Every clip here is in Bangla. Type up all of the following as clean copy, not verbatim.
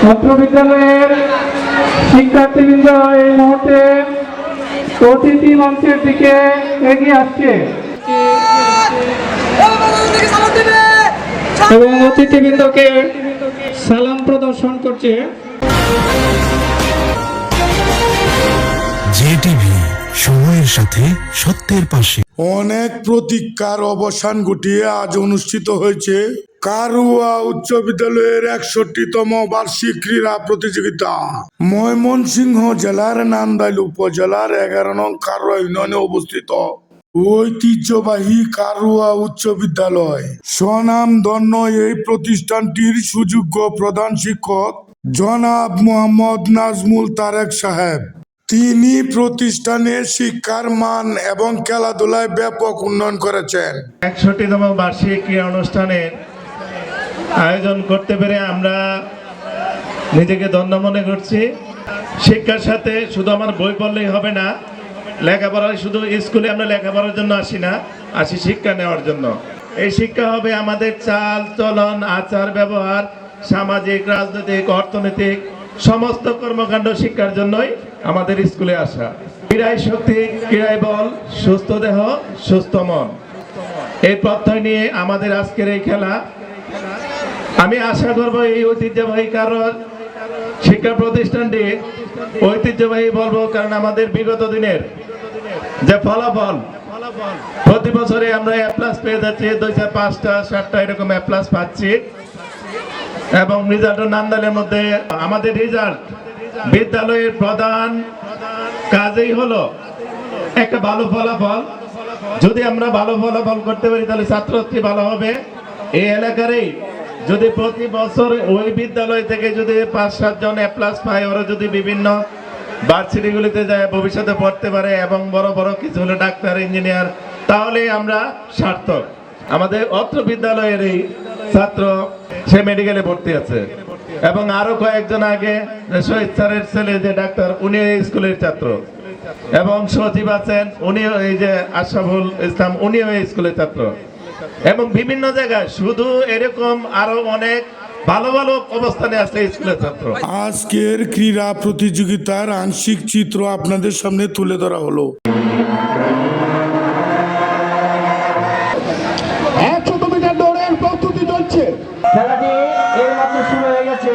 ছাত্র বিদ্যালয়ের শিক্ষার্থীবৃন্দ এই মুহূর্তে অতিথি মঞ্চের দিকে এগিয়ে আসছে এবং অতিথিবৃন্দকে সালাম প্রদর্শন করছে। জেটিভি, সময়ের সাথে সত্যের পাশে। অনেক প্রতীক্ষার অবসান ঘটিয়ে আজ অনুষ্ঠিত হয়েছে কারুয়া উচ্চ বিদ্যালয়ের 61তম বার্ষিক ক্রীড়া প্রতিযোগিতা। ময়মনসিংহ জেলার নান্দাইল উপজেলার 11 নং কারুয়া ইউনিয়নে অবস্থিত ঐতিহ্যবাহী কারুয়া উচ্চ বিদ্যালয়। স্বনামধন্য এই প্রতিষ্ঠানটির সুযোগ্য প্রধান শিক্ষক জনাব মোহাম্মদ নাজমুল তারেক সাহেব। তিনি প্রতিষ্ঠানের শিক্ষার মান এবং খেলাধুলায় ব্যাপক উন্নয়ন করেছেন। 61তম বার্ষিক ক্রীড়া অনুষ্ঠানের আয়োজন করতে পেরে আমরা নিজেকে ধন্য মনে করছি। শিক্ষার সাথে শুধু আমার বই পড়লেই হবে না, লেখাপড়ায় শুধু স্কুলে আমরা লেখাপড়ার জন্য আসি না, আসি শিক্ষা নেওয়ার জন্য। এই শিক্ষা হবে আমাদের চাল চলন, আচার ব্যবহার, সামাজিক, রাজনৈতিক, অর্থনৈতিক সমস্ত কর্মকাণ্ড শিক্ষার জন্যই আমাদের স্কুলে আসা। ক্রীড়াই শক্তি, ক্রীড়াই বল, সুস্থ দেহ সুস্থ মন, এই প্রত্যয় নিয়ে আমাদের আজকের এই খেলা। আমি আশা করব এই ঐতিহ্যবাহী কারুয়া শিক্ষা প্রতিষ্ঠানটি ঐতিহ্যবাহী বলবো, কারণ আমাদের বিগত দিনের যে ফলাফল, প্রতি বছরে আমরা এ প্লাস পেয়ে যাচ্ছি, 2 5টা 7টা এরকম এ প্লাস পাচ্ছি। এবং রেজাল্ট নান্দাইলের মধ্যে আমাদের রেজাল্ট বিদ্যালয়ের প্রধান কাজই হলো একটা ভালো ফলাফল। যদি আমরা ভালো ফলাফল করতে পারি তাহলে ছাত্রছাত্রী ভালো হবে। এই এলাকারই যদি প্রতি বছর ওই বিদ্যালয় থেকে যদি 5-7 জন এ প্লাস পায়, ওরা যদি বিভিন্ন ভার্সিটিগুলিতে যায়, ভবিষ্যতে পড়তে পারে এবং বড় বড় কিছু হলে ডাক্তার, ইঞ্জিনিয়ার, তাহলে আমরা সার্থক। আমাদের অত্র বিদ্যালয়ের এই ছাত্র সে মেডিকেলে ভর্তি আছে এবং আরো কয়েকজন আগে শহীদ স্যারের ছেলে যে ডাক্তার, উনি এই স্কুলের ছাত্র এবং সচিব আছেন, উনিও এই যে আশরাফুল ইসলাম, উনিও এই স্কুলের ছাত্র এবং বিভিন্ন জায়গায় শুধু এরকম আরো অনেক ভালো ভালো অবস্থানে আছে স্কুলের ছাত্র। আজকের ক্রীড়া প্রতিযোগিতার আংশিক চিত্র আপনাদের সামনে তুলে ধরা হলো। 100 মিটার দৌড়ের প্রস্তুতি চলছে। খেলাটি এর মাত্র শুরু হয়ে গেছে।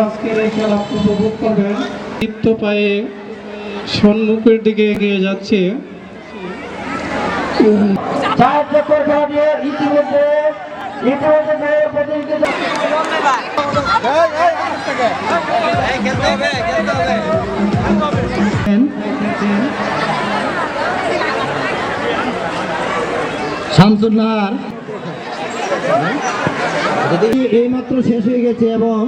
আজকের এই খেলা উপভোগ করবেন। দীপ্ত পায়ে সম্মুখের দিকে এগিয়ে যাচ্ছে। শামসুন্নাহার এই মাত্র শেষ হয়ে গেছে এবং